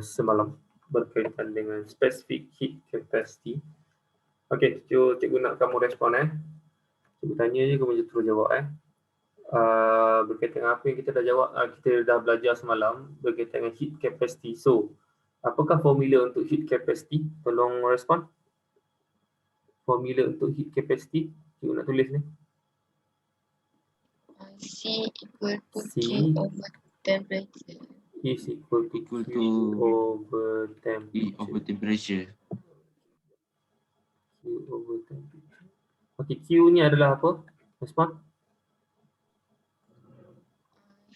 semalam berkaitan dengan specific heat capacity. Okey, cikgu nak kamu respon Cikgu tanya je kamu terus jawab berkaitan dengan apa yang kita dah jawab, kita dah belajar semalam berkaitan dengan heat capacity. So, apakah formula untuk heat capacity? Tolong respon. Formula untuk heat capacity, cikgu nak tulis ni. C equal to C Q over temperature. is equal to Q over temperature. Q over temperature. Okey, Q ni adalah apa? Respon.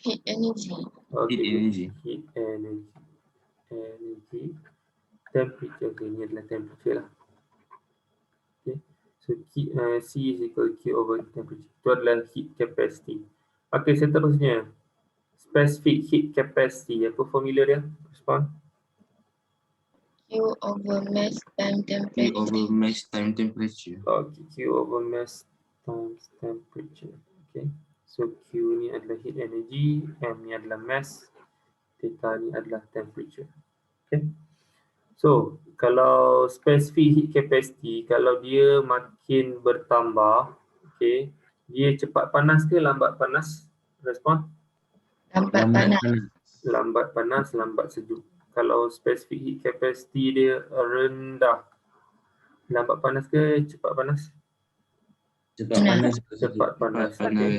Heat energy. Okay. Heat energy. Temperature. Okay, ni adalah temperature lah. Okay. So C is equal to Q over temperature. Itu adalah heat capacity. Okay, seterusnya. Specific heat capacity. Apa formula dia? Respon. Q over mass time temperature. Q over mass time temperature. Okay, Q over mass times temperature. Okay. So Q ni adalah heat energy, M ni adalah mass, theta ni adalah temperature. Okay. So kalau specific heat capacity, kalau dia makin bertambah, okay, dia cepat panas ke lambat panas? Respon. Lambat panas. Lambat panas, lambat sejuk. Kalau specific heat capacity dia rendah, lambat panas ke cepat panas? Cepat panas. Cepat panas. Okay.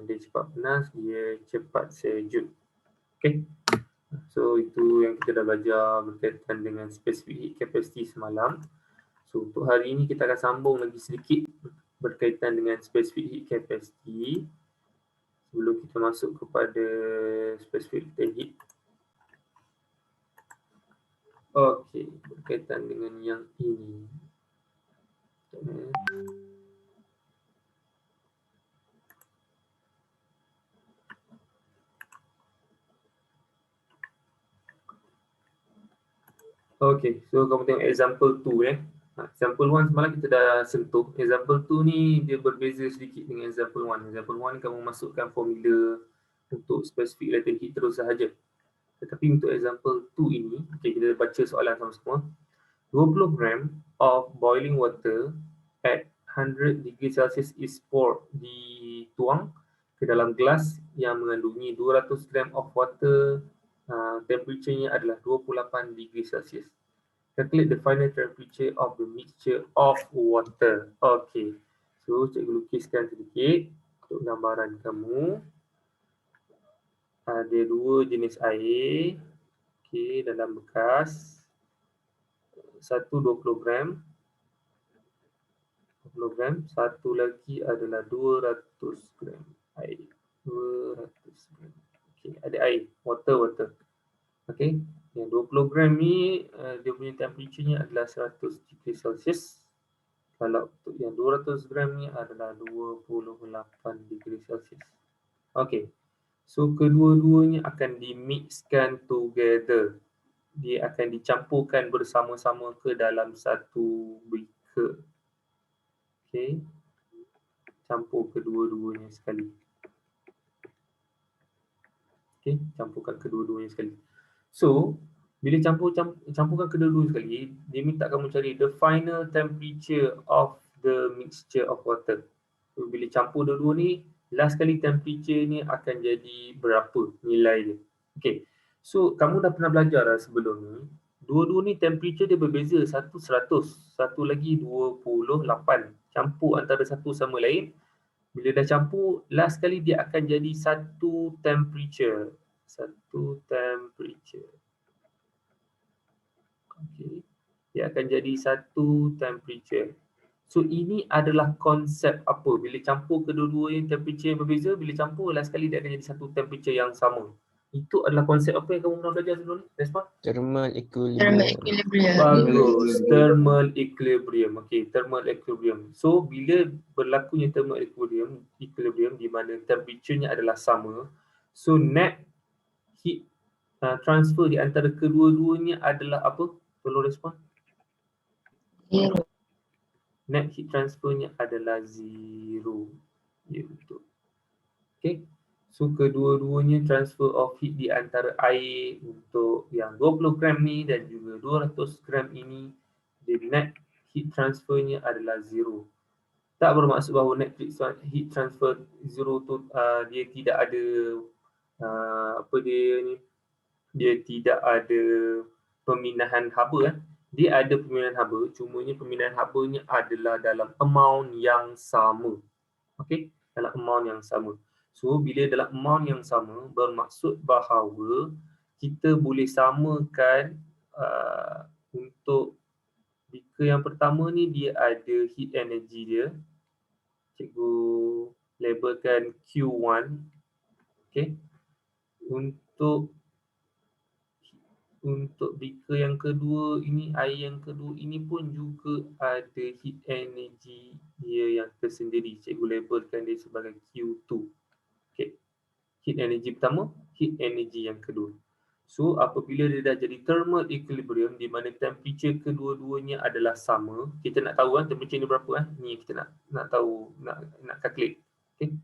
Dia cepat panas, dia cepat sejuk. Okay. So itu yang kita dah belajar berkaitan dengan specific heat capacity semalam. So untuk hari ini kita akan sambung lagi sedikit berkaitan dengan specific heat capacity sebelum kita masuk kepada specific latent heat. Okey, berkaitan dengan yang ini. Okay, so kamu tengok example 2 Example 1 semalam kita dah sentuh. Example 2 ni dia berbeza sedikit dengan example 1. Example 1 ni kamu masukkan formula untuk specific latent heat terus sahaja. Tetapi untuk example 2 ini, okay, kita baca soalan sama-sama. 20 gram of boiling water at 100 degree Celsius is poured, dituang ke dalam gelas yang mengandungi 200 gram of water. Temperature-nya adalah 28 degree Celsius. Calculate the final temperature of the mixture of water. Okay. So, cikgu lukiskan sedikit untuk gambaran kamu. Ada dua jenis air. Okay, dalam bekas. Satu 20 gram. 20 gram. Satu lagi adalah 200 gram air. 200 gram. Okay, ada air. Water. Okay. Yang 20 gram ni dia punya temperature-nya adalah 100 degree Celsius. Kalau untuk yang 200 gram ni adalah 28 degree Celsius. Okay. So kedua-duanya akan dimixkan together. Dia akan dicampurkan bersama-sama ke dalam satu beaker. Okay. Campur kedua-duanya sekali. Okay. Campurkan kedua-duanya sekali. So, bila campurkan kedua-dua sekali, dia minta kamu cari the final temperature of the mixture of water. So, bila campur dua-dua ni, last kali temperature ni akan jadi berapa nilai dia. Okay. So, kamu dah pernah belajar dah sebelum ni. Dua-dua ni temperature dia berbeza. Satu 100, satu lagi 28. Campur antara satu sama lain. Bila dah campur, last kali dia akan jadi satu temperature. Satu temperature. Okay. Dia akan jadi satu temperature. So ini adalah konsep apa? Bila campur kedua-duanya temperature yang berbeza, bila campur last kali dia akan jadi satu temperature yang sama. Itu adalah konsep apa yang kamu pernah belajar sebelum ni? Respon? Thermal equilibrium. Bagus. Thermal equilibrium. Okay, thermal equilibrium. So bila berlakunya thermal equilibrium di mana temperature-nya adalah sama, so net heat transfer di antara kedua-duanya adalah apa? Tolong respon. Zero. Net heat transfernya adalah zero. Ya, betul. Okay. So kedua-duanya transfer of heat di antara air untuk yang 20 gram ni dan juga 200 gram ini, the net heat transfernya adalah zero. Tak bermaksud bahawa net heat transfer zero tu dia tidak ada dia tidak ada pemindahan haba. Dia ada pemindahan haba, cumanya pemindahan habanya adalah dalam amount yang sama. Okey, dalam amount yang sama. So bila dalam amount yang sama bermaksud bahawa kita boleh samakan untuk beaker yang pertama ni dia ada heat energy dia. Cikgu labelkan Q1. Okey. Untuk beaker yang kedua ini, air yang kedua ini pun juga ada heat energy dia yang tersendiri. Cikgu labelkan dia sebagai Q2. Okay. Heat energy pertama, heat energy yang kedua. So apabila dia dah jadi thermal equilibrium di mana temperature kedua-duanya adalah sama, kita nak tahu temperature ni berapa ni kita nak tahu, nak calculate. Okay.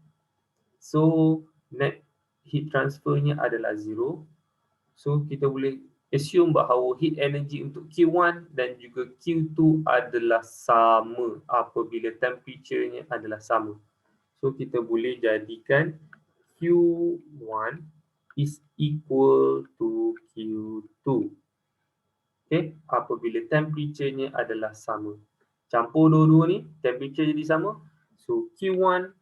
So net heat transfernya adalah zero. So kita boleh assume bahawa heat energy untuk Q1 dan juga Q2 adalah sama apabila temperature-nya adalah sama. So kita boleh jadikan Q1 is equal to Q2. Okay, apabila temperature-nya adalah sama. Campur dua-dua ni, temperature jadi sama. So Q1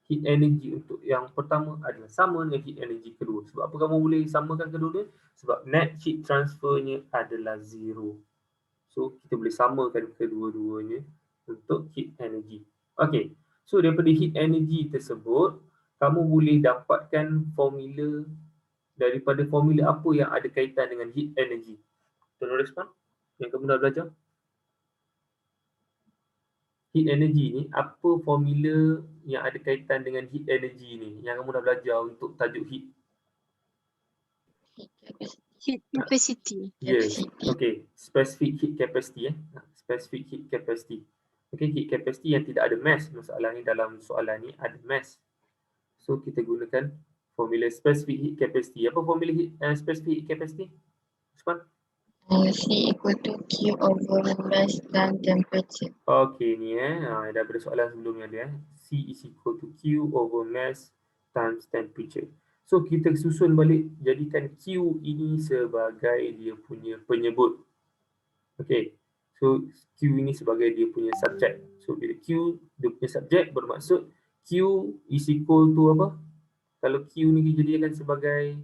heat energy untuk yang pertama adalah sama dengan heat energy kedua. Sebab apa kamu boleh samakan kedua-dua? Sebab net heat transfernya adalah zero. So kita boleh samakan kedua-duanya untuk heat energy. Okay, so daripada heat energy tersebut, kamu boleh dapatkan formula daripada formula apa yang ada kaitan dengan heat energy. Tolong respon yang kamu dah belajar. Heat energy ni, apa formula yang ada kaitan dengan heat energy ni yang kamu dah belajar untuk tajuk heat? Heat capacity. Yes, okay. Specific heat capacity. Specific heat capacity. Okay, heat capacity yang tidak ada mass. Masalah ni dalam soalan ni ada mass. So kita gunakan formula specific heat capacity. Apa formula specific heat capacity? Respon? C equal to Q over mass dan temperature. Okay ni daripada soalan sebelumnya dia C is equal to Q over mass times temperature. So kita susun balik, jadikan Q ini sebagai dia punya penyebut. Okay, so Q ini sebagai dia punya subjek. So bila Q dia punya subjek bermaksud Q is equal to apa? Kalau Q ni dijadikan sebagai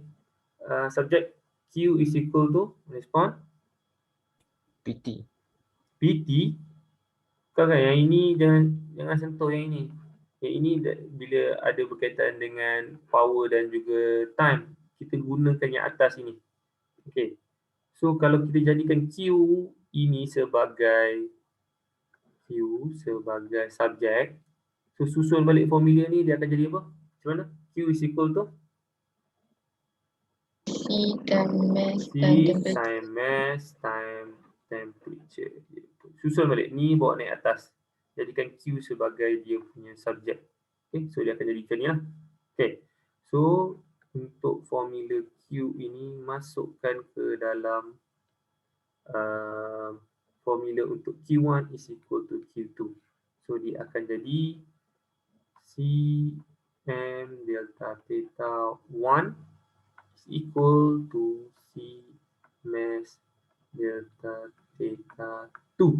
subjek, Q is equal to, respon? PT. PT. Kan yang ini jangan sentuh yang ini. Yang ini bila ada berkaitan dengan power dan juga time, kita gunakan yang atas ini. Okay. So kalau kita jadikan Q ini sebagai subjek, so susun balik formula ni dia akan jadi apa? Macam mana? Q is equal to C dan mass C dan temperature. time mass time temperature. Susun balik ni, bawa naik atas. Jadikan Q sebagai dia punya subjek. Okay, so dia akan jadikan ni lah. Okay, so untuk formula Q ini masukkan ke dalam formula untuk Q1 is equal to Q2. So dia akan jadi C M delta theta 1 is equal to C mass delta theta 2.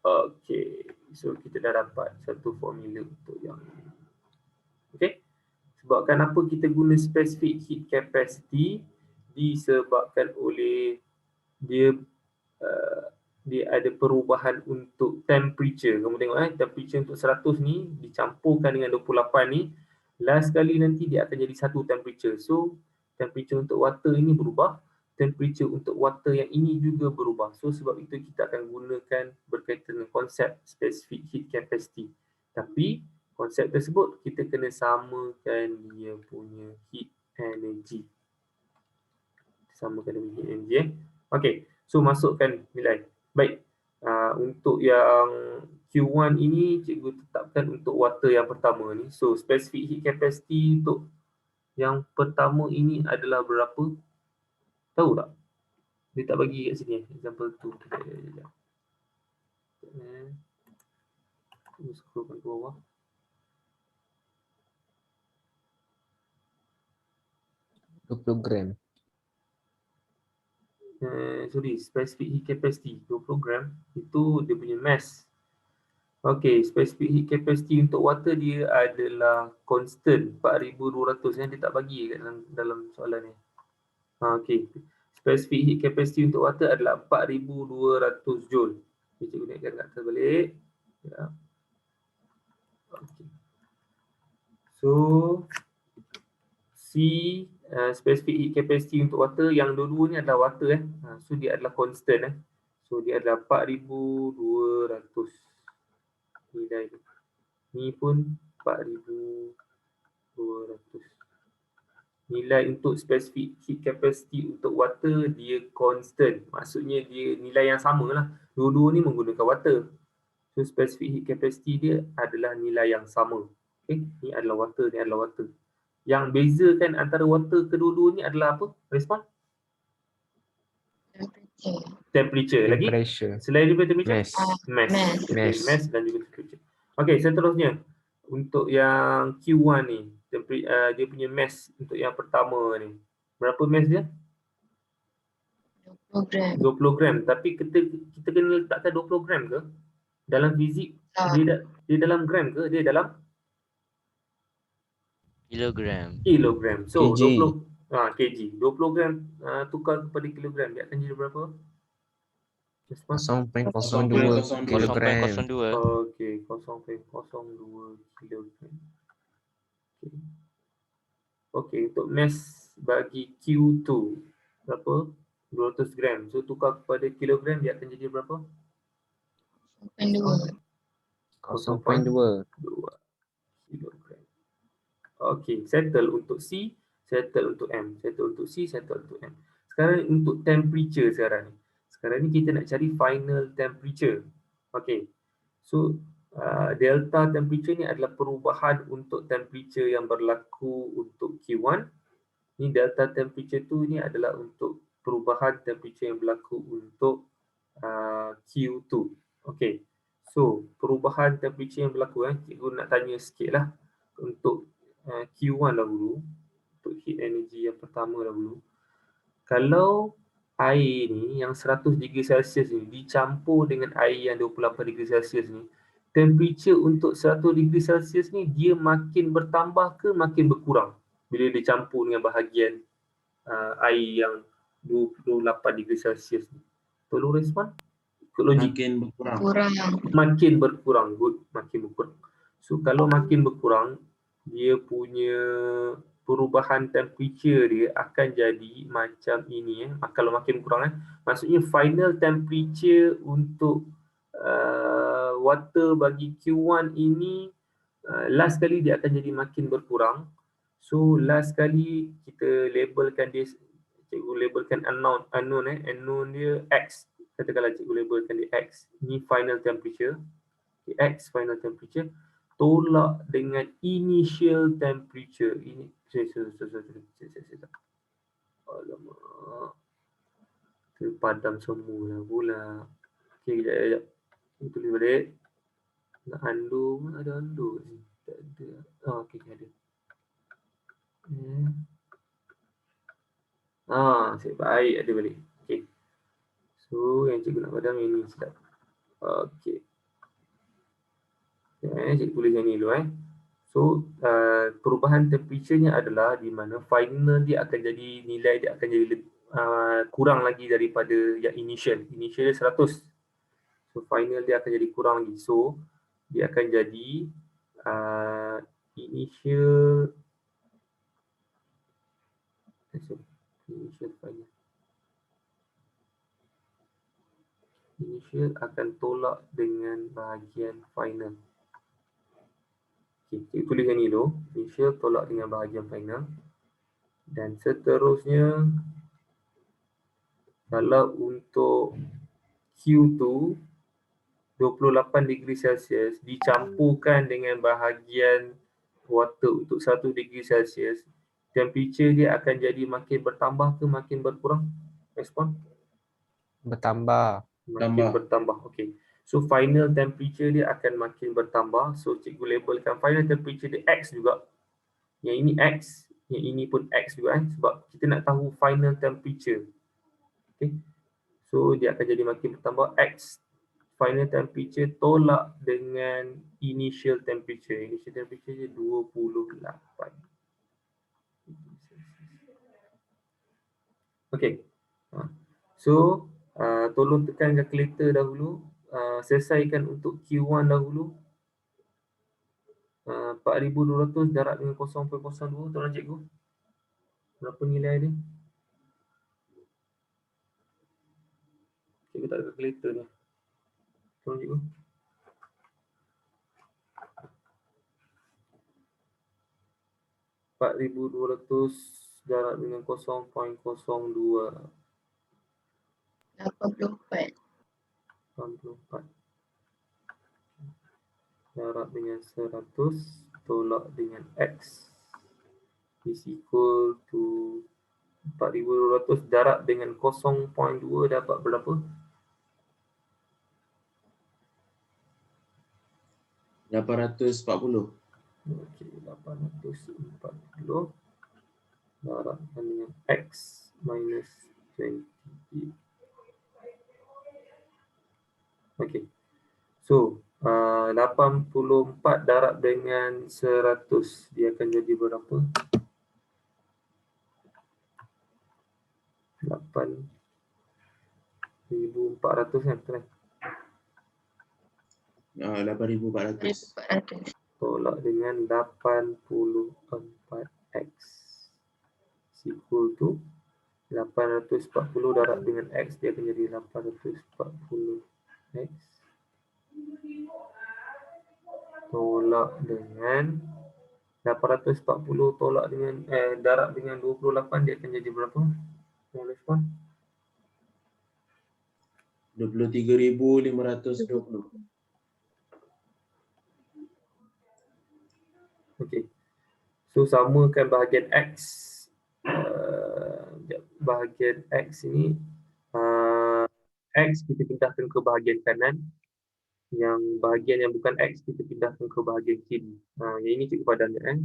Okay, so kita dah dapat satu formula untuk yang ini. Okay, sebabkan apa kita guna specific heat capacity? Disebabkan oleh dia ada perubahan untuk temperature. Kamu tengok temperature untuk 100 ni dicampurkan dengan 28 ni, last kali nanti dia akan jadi satu temperature. So temperature untuk water ini berubah, temperature untuk water yang ini juga berubah. So sebab itu kita akan gunakan berkaitan dengan konsep specific heat capacity. Tapi konsep tersebut kita kena samakan dia punya heat energy. Samakan dengan heat energy. Okay, so masukkan nilai. Baik, untuk yang Q1 ini cikgu tetapkan untuk water yang pertama ni. So specific heat capacity untuk Yang pertama ini adalah berapa? Tahu tak? Dia tak bagi kat sini. Example 2. Sekejap. Scrollkan ke bawah. program. Sorry, specific heat capacity 20 gram itu dia punya mass. Okay, specific heat capacity untuk water dia adalah constant 4200 yang dia tak bagi kat dalam soalan ni. Okay, specific heat capacity untuk water adalah 4200 joule. Okay, cikgu naikkan kat atas balik. Ya. Okay. So C specific heat capacity untuk water yang dua-dua ni adalah water so dia adalah constant so dia adalah 4200 nilai ni. Ni pun 4200. Nilai untuk specific heat capacity untuk water dia constant. Maksudnya dia nilai yang sama lah. Dua-dua ni menggunakan water. So specific heat capacity dia adalah nilai yang sama. Okay, ni adalah water, ni adalah water. Yang bezakan antara water kedua-dua ni adalah apa? Respon? Temperature. Lagi? Temperature. Selain daripada temperature? Mass. Mass. Mass. Okay, Mass. mass dan juga temperature. Okey, seterusnya. Untuk yang Q1 ni, dia punya mass untuk yang pertama ni. Berapa mass dia? 20 gram. 20 gram. Tapi kita kena letakkan 20 gram ke? Dalam fizik, dia dalam gram ke? Dia dalam Kilogram. kilogram. So, kg. 20 kg. 20 gram tukar kepada kilogram, dia akan jadi berapa? Respon? 0.02 kilogram. 0.02. Okey, 0.02 kilogram. Okey. Okey, untuk mass bagi Q2 berapa? 200 gram. So tukar kepada kilogram dia akan jadi berapa? 0.2. 0.2. 2 kilogram. Okey, settle untuk C, settle untuk M, settle untuk C, settle untuk M. Sekarang untuk temperature sekarang ni. Sekarang ni kita nak cari final temperature. Okey. So delta temperature ni adalah perubahan untuk temperature yang berlaku untuk Q1. Ni delta temperature tu ni adalah untuk perubahan temperature yang berlaku untuk Q2. Okey. So, perubahan temperature yang berlaku cikgu nak tanya sikit lah untuk Q1 dahulu, untuk heat energy yang pertama dahulu. Kalau air ni yang 100 degree Celsius ni dicampur dengan air yang 28 degree Celsius ni, temperature untuk 100 degree Celsius ni dia makin bertambah ke makin berkurang bila dicampur dengan bahagian air yang 28 degree Celsius ni? Tolong respon. Ikut logik. Makin berkurang. Kurang. Makin berkurang. Good. Makin berkurang. So kalau makin berkurang, dia punya perubahan temperature dia akan jadi macam ini kalau makin kurang maksudnya final temperature untuk water bagi Q1 ini last kali dia akan jadi makin berkurang. So last kali kita labelkan dia, cikgu labelkan unknown dia X. Katakanlah cikgu labelkan dia X. Ini final temperature. Okay, X final temperature tolak dengan initial temperature. Ini alamak. Terpadam semua pula. Okey, kejap. Tulis balik. Nak undo, ada undo ni. Tak ada. Okey, ada. Asyik baik ada balik. Okey. So, yang cikgu nak padam yang ni sedap. Okey. Cikgu tulis yang ni dulu So, perubahan temperature-nya adalah di mana final dia akan jadi, nilai dia akan jadi kurang lagi daripada yang initial. Initial dia 100. So, final dia akan jadi kurang lagi. So, dia akan jadi initial final. Initial akan tolak dengan bahagian final. Okay, tulis yang ni dulu. Initial tolak dengan bahagian final. Dan seterusnya, kalau untuk Q2, 28 degree Celsius dicampurkan dengan bahagian water untuk 1 degree Celsius, temperature dia akan jadi makin bertambah ke makin berkurang? Respon? Bertambah. Makin bertambah. Okey. So final temperature dia akan makin bertambah. So cikgu labelkan final temperature dia X juga. Yang ini X, yang ini pun X juga kan, sebab kita nak tahu final temperature. Okey. So dia akan jadi makin bertambah X final temperature tolak dengan initial temperature. Initial temperature dia 28. Okey. So tolong tekan calculator dahulu. Selesaikan untuk Q1 dahulu. 4200 darab dengan 0.02. Tolong cikgu. Berapa nilai dia? Cikgu tak ada calculator ni. Tolong cikgu. $4,200 darab dengan 0.02. 84. 84 darab dengan 100 tolak dengan X is equal to 4,200 darab dengan 0.2 dapat berapa? 840. Okey, 840 darab dengan X minus 28. Okey. So, 84 darab dengan 100 dia akan jadi berapa? 8,400 kan? Betul kan? 8,400. 400. Tolak dengan 84x equal to 840 darab dengan X dia akan jadi 840x tolak dengan 840 tolak dengan darab dengan 28 dia akan jadi berapa? Mau respon? 23,520. Okey. So samakan bahagian X. Bahagian X ini X kita pindahkan ke bahagian kanan. Yang bahagian yang bukan X kita pindahkan ke bahagian kiri. Yang ini cikgu padankan kan.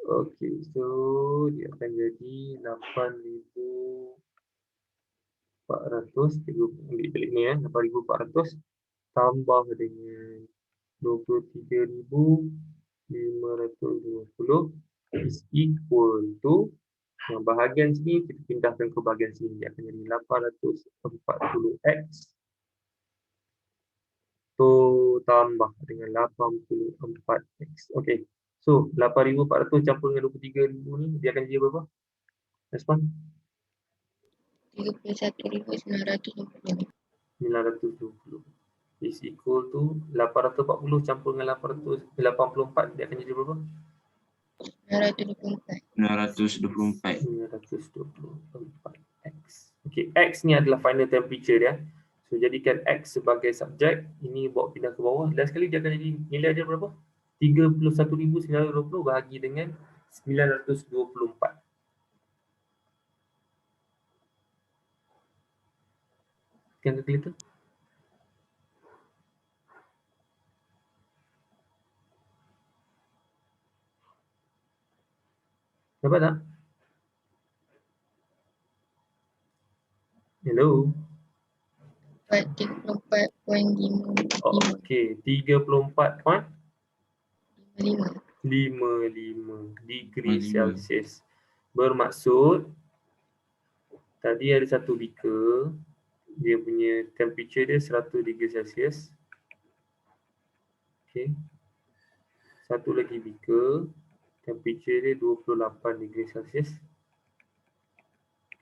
Okey, so dia akan jadi 8,400. Cikgu ambil balik ni 8,400 tambah dengan 23,520 is equal to yang bahagian sini kita pindahkan ke bahagian sini dia akan jadi 840x to tambah dengan 84x. Okey. So 8,400 campur dengan 23,000 ni dia akan jadi berapa? Respon? 31,920. 920 is equal to 840 campur dengan 884 dia akan jadi berapa? 924. 924x. Okey, X ni adalah final temperature dia. So jadikan X sebagai subjek, ini bawa pindah ke bawah. Last sekali dia akan jadi nilai dia berapa? 31,920 bahagi dengan 924. Kan calculator? Dapat tak? Hello? 34.55. Okey, 34.55 5. degree Celsius. Bermaksud tadi ada satu beaker, dia punya temperature dia 100 degree Celsius. Okey. Satu lagi beaker, temperature dia 28 degree Celsius.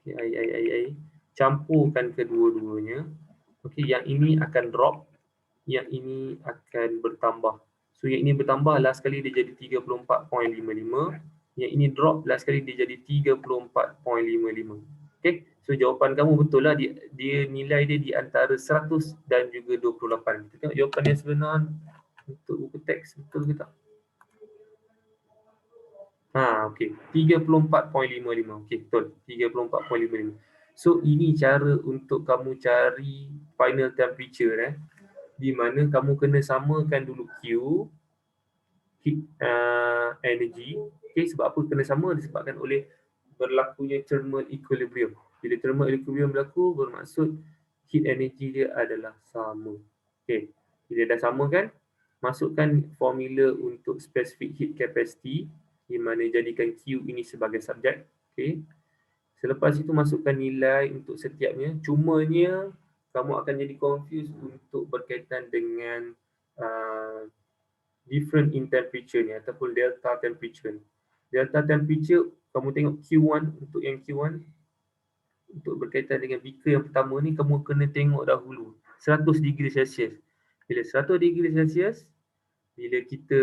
Okey, air. Campurkan kedua-duanya. Okey, yang ini akan drop, yang ini akan bertambah. So yang ini bertambah, last kali dia jadi 34.55. Yang ini drop last kali dia jadi 34.55. Okay, so jawapan kamu betul lah, dia nilai dia di antara 100 dan juga 28. Kita tengok jawapan yang sebenar untuk buku teks, betul ke tak? Okey, 34.55. Okey, betul, 34.55. So ini cara untuk kamu cari final temperature di mana kamu kena samakan dulu Q, heat energy. Okey, sebab apa kena sama? Disebabkan oleh berlakunya thermal equilibrium. Bila thermal equilibrium berlaku, bermaksud heat energy dia adalah sama. Okey, bila dah sama kan, masukkan formula untuk specific heat capacity di mana jadikan Q ini sebagai subjek. Okey. Selepas itu masukkan nilai untuk setiapnya. Cumanya kamu akan jadi confused untuk berkaitan dengan different in temperature ni ataupun delta temperature ni. Delta temperature kamu tengok Q1, untuk yang Q1 untuk berkaitan dengan beaker yang pertama ni kamu kena tengok dahulu 100 degree Celsius. Bila 100 degree Celsius, bila kita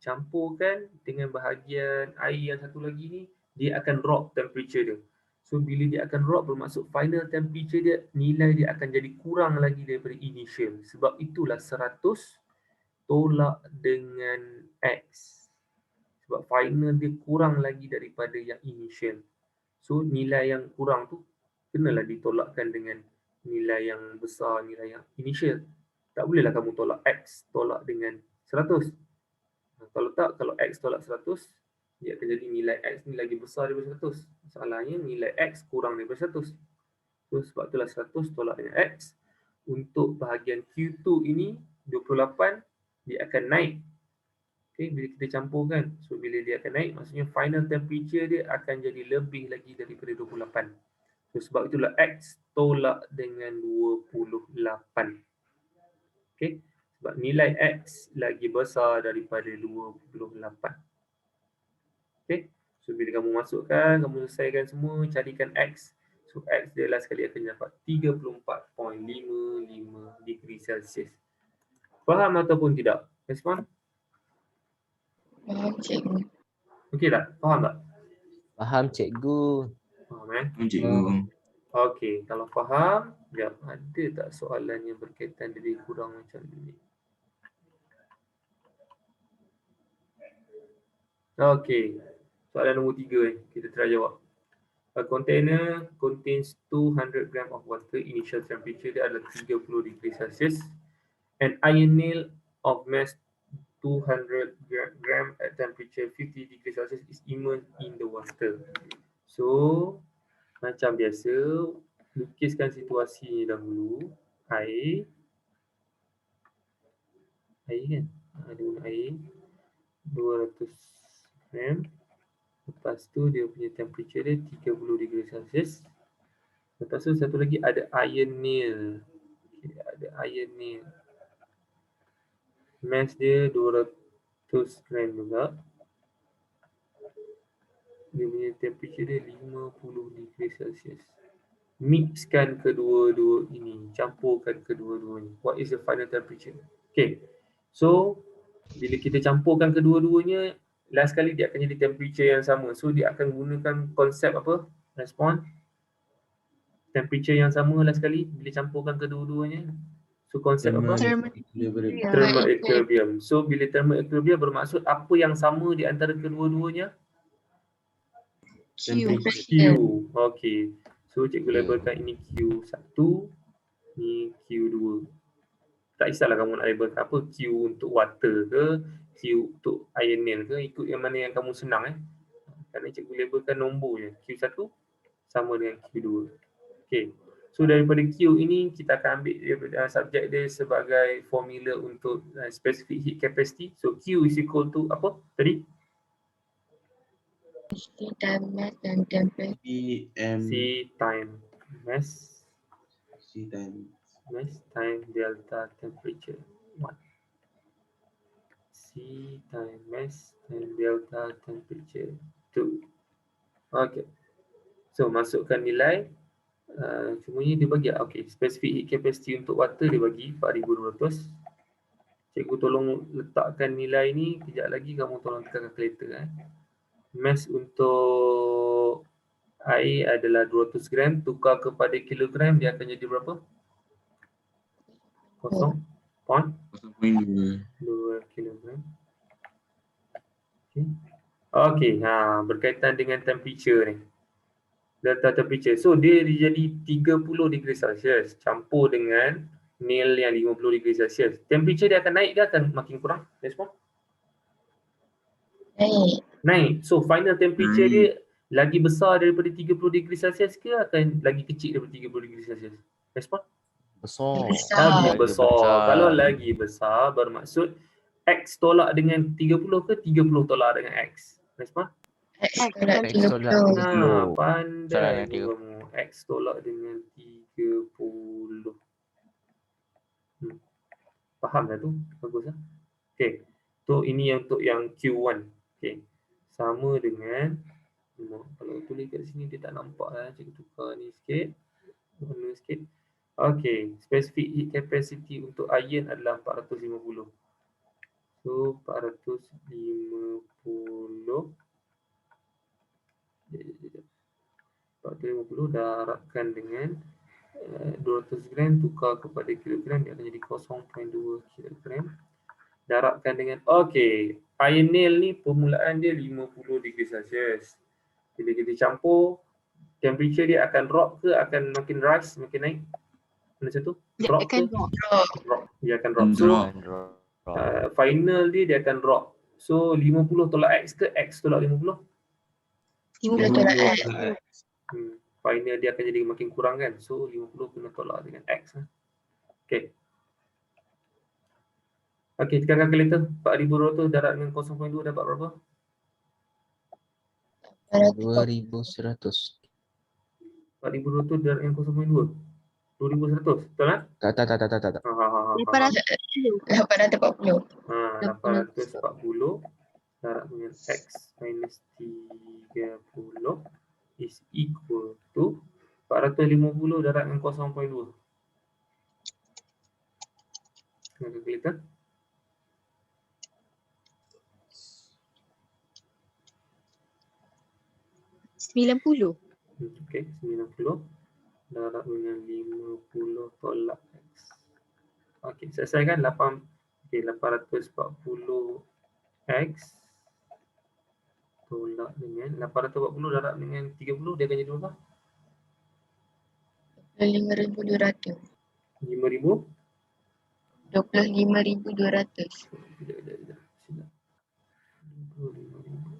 campurkan dengan bahagian air yang satu lagi ni, dia akan drop temperature dia. So bila dia akan drop, bermaksud final temperature dia, nilai dia akan jadi kurang lagi daripada initial. Sebab itulah 100 tolak dengan X. Sebab final dia kurang lagi daripada yang initial. So nilai yang kurang tu kenalah ditolakkan dengan nilai yang besar, nilai yang initial. Tak bolehlah kamu tolak X tolak dengan 100. Kalau tak, kalau X tolak 100, dia akan jadi nilai X ni lagi besar daripada 100. Masalahnya nilai X kurang daripada 100. So sebab itulah 100 tolak dengan X. Untuk bahagian Q2 ini, 28, dia akan naik. Okay, bila kita campurkan. So bila dia akan naik, maksudnya final temperature dia akan jadi lebih lagi daripada 28. So sebab itulah X tolak dengan 28. Okay. Sebab nilai X lagi besar daripada 28. Okay. So bila kamu masukkan, kamu selesaikan semua, carikan X. So X dia last sekali akan dapat 34.55 degree Celsius. Faham ataupun tidak? Respon? Faham, cikgu. Okey tak? Faham tak? Faham cikgu. Faham Cikgu. Okey, kalau faham, jap, ada tak soalan yang berkaitan lebih kurang macam ni? Okey, soalan nombor 3 ni, kita try jawab. A container contains 200 gram of water. Initial temperature dia adalah 30 degrees Celsius. An iron nail of mass 200 gram at temperature 50 degrees Celsius is immersed in the water. So, macam biasa, lukiskan situasi dahulu. Air kan? Ada guna air 200 gram. Lepas tu dia punya temperature dia 30 degree Celsius. Lepas tu satu lagi ada iron nail. Okay, ada iron nail. Mass dia 200 gram juga. Dia punya temperature dia 50 degree Celsius. Mixkan kedua-dua ini. Campurkan kedua-duanya. What is the final temperature? Okay. So, bila kita campurkan kedua-duanya, last kali dia akan jadi temperature yang sama. So dia akan gunakan konsep apa? Respon. Temperature yang sama last kali bila campurkan kedua-duanya. So konsep apa? Thermal Thermal equilibrium. So bila thermal equilibrium bermaksud apa yang sama di antara kedua-duanya? Q. Q. Okay. So cikgu labelkan ini Q1, ini Q2. Tak kisahlah kamu nak labelkan apa, Q untuk water ke, Q untuk iron nail ke, ikut yang mana yang kamu senang Kerana cikgu labelkan nombor je. Q1 sama dengan Q2. Okay. So daripada Q ini kita akan ambil subjek dia sebagai formula untuk specific heat capacity. So Q is equal to apa tadi? C time mass dan temperature. C time mass. C time. Mass time delta temperature 1. C time mass time delta temperature 2. Okay. So masukkan nilai. Cumanya dia bagi specific heat capacity untuk water dia bagi 4200. Cikgu tolong letakkan nilai ni, kejap lagi kamu tolong tekan calculator Mass untuk air adalah 200 gram, tukar kepada kilogram dia akan jadi berapa? 0.2 0.2. kilogram. Okey, berkaitan dengan temperature ni. Data temperature. So dia jadi 30 degree Celsius campur dengan nil yang 50 degree Celsius. Temperature dia akan naik ke akan makin kurang? Respon? Naik. Naik. So final temperature Naik. dia lagi besar daripada 30 degree Celsius ke akan lagi kecil daripada 30 degree Celsius? Respon? Besar. Besar. Lagi Lagi besar. besar. Kalau lagi besar bermaksud X tolak dengan 30 ke 30 tolak dengan X? Respon? X tolak X tolak 30. 30. Pandai Salah dengan kamu. X tolak dengan 30. Faham dah tu? Bagus lah. Okay. So ini yang untuk yang Q1. Okay. Sama dengan kalau tulis kat sini dia tak nampak lah. Cikgu tukar ni sikit. Warna sikit. Okay. Specific heat capacity untuk iron adalah 450. So 450 darabkan dengan 200 gram tukar kepada kilogram dia akan jadi 0.2 kilogram. Darabkan dengan iron nail ni permulaan dia 50 degree Celsius. Bila kita campur temperature dia akan drop ke akan makin rise, makin naik? Mana satu? Dia Drop akan ke? drop. Drop. Dia akan drop. So Drop. final dia akan drop. So 50 tolak X ke X tolak 50? 50 tolak X. Final dia akan jadi makin kurang kan. So 50 kena tolak dengan X. Okay. Okay, tekan kalkulator. 4,200 darab dengan 0.2 dapat berapa? 2,100. 4,200 darab dengan 0.2. 2,100. Betul lah? Tak. 840. 840. 840 darab dengan X minus 30 is equal to 450 darab dengan 0.2. Dengan kalkulator. 90. Okey, 90 darab dengan 50 tolak X. Okey, selesaikan 840 X tolak dengan 840 darab dengan 30 dia akan jadi berapa? 25,200. 5,000? 25,200. Sekejap. 25,000.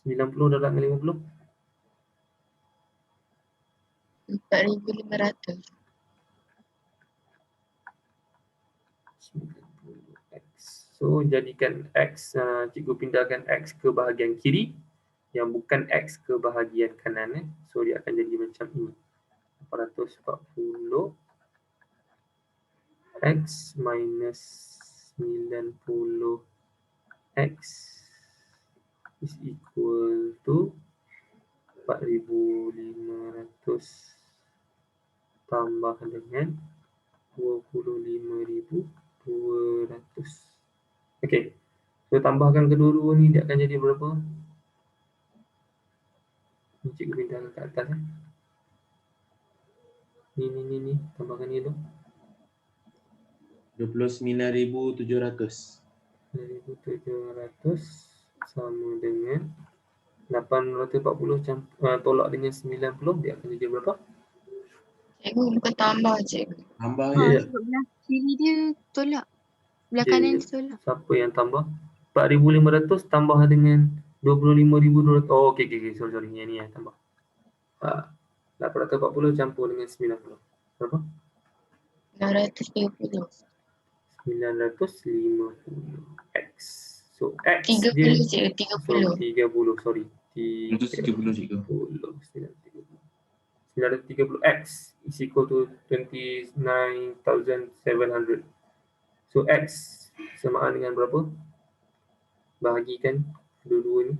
90 darab dengan 50? 4,500. 90X. So jadikan X, cikgu pindahkan X ke bahagian kiri yang bukan X ke bahagian kanan. So dia akan jadi macam ini. 440 X minus 90 X is equal to 4,500 tambah dengan 25,200. Okey. So tambahkan kedua-dua ni dia akan jadi berapa? Ni cikgu pindahkan ke atas. Ni. Tambahkan ni dulu. 29,700. 9,700 sama dengan 840 tolak dengan 90 dia akan jadi berapa? Cikgu bukan tambah cikgu. Tambah Ya. je. Sebelah kiri dia tolak. Belah Ya, kanan ya. dia tolak. Siapa yang tambah? 4,500 tambah dengan 25,200. Oh, okey. Sorry. Yang ni yang tambah. 840 campur dengan 90. Berapa? 930. 950 X. So X 30 dia cikgu, 30. 30, sorry. 130 cikgu. 930 X is equal to 29,700. So X samaan dengan berapa? Bahagikan dua-dua ni.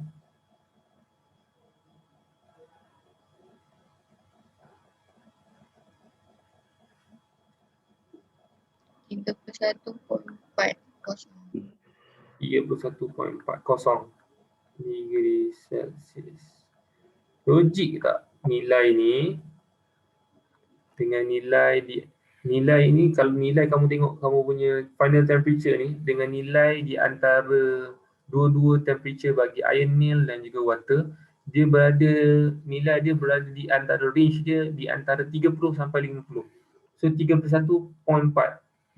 31.40. 31.40 degree Celsius. Logik tak nilai ni dengan nilai nilai ni, kalau nilai kamu tengok kamu punya final temperature ni dengan nilai di antara dua-dua temperature bagi air nil dan juga water, dia berada, nilai dia berada di antara range dia di antara 30 sampai 50. So 31.4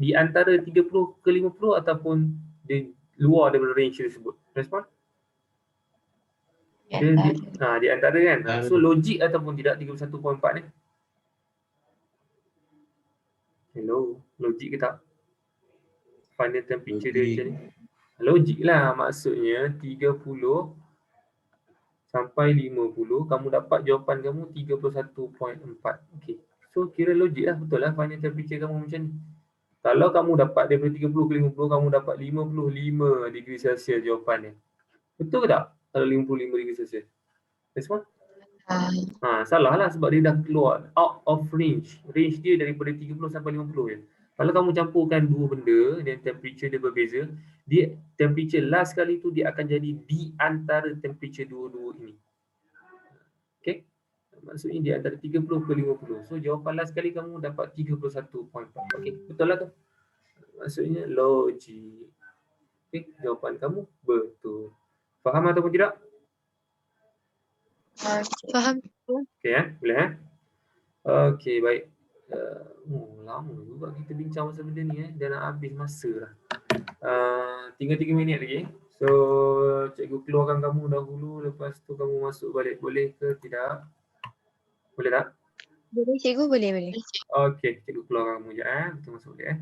di antara 30 ke 50 ataupun di luar daripada range tersebut. Respon? Di Dia antara. di antara kan. Antara. So logik ataupun tidak 31.4 ni? Hello, logik ke tak? Final temperature dia macam ni. Logik lah, maksudnya 30 sampai 50 kamu dapat jawapan kamu 31.4. Okey. So kira logik lah, betul lah final temperature kamu macam ni. Kalau kamu dapat daripada 30 ke 50 kamu dapat 55 degree Celsius jawapan dia. Betul ke tak? Kalau 55 degree Celsius. Respon? Salah lah sebab dia dah keluar out of range. Range dia daripada 30 sampai 50 je. Kalau kamu campurkan dua benda dan temperature dia berbeza, dia temperature last kali tu dia akan jadi di antara temperature dua-dua ini. Okay? Maksudnya di antara 30 ke 50. So jawapan last kali kamu dapat 31.4. Okay, betul lah tu. Maksudnya logik. Okay, jawapan kamu betul. Faham ataupun tidak? Faham? Okay, boleh Okay, baik. Lama juga kita bincang pasal benda ni dah nak habis masa dah. Tinggal 3 minit lagi. So, cikgu keluarkan kamu dahulu, lepas tu kamu masuk balik. Boleh ke tidak? Boleh tak? Boleh cikgu, boleh. Okay, cikgu keluarkan kamu je. Kita masuk balik